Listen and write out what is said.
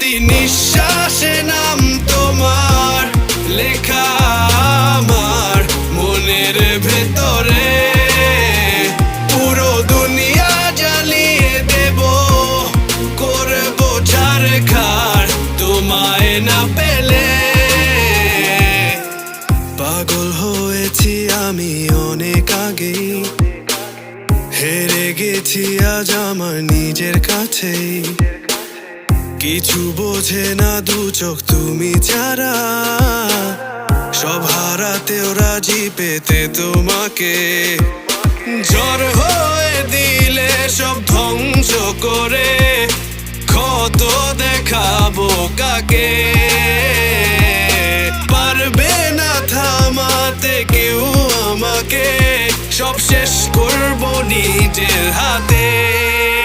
প্রতি নিঃশ্বাসে নাম তোমার লেখা আমার মনের ভেতরে। পুরো দুনিয়া জ্বালিয়ে দেব, করব ছারখার তোমায় না পেলে। পাগল হয়েছি আমি অনেক আগেই, হেরে গেছি আজ আমার নিজের কাছেই। কিছু বোঝে না দু চোখ তুমি ছাড়া, সব হারাতেও রাজি পেতে তোমাকে। ঝড় হয়ে দিলে সব ধ্বংস করে, ক্ষত দেখাবো কাকে। পারবে না থামাতে কেউ আমাকে, সব শেষ করবো নিজের হাতে।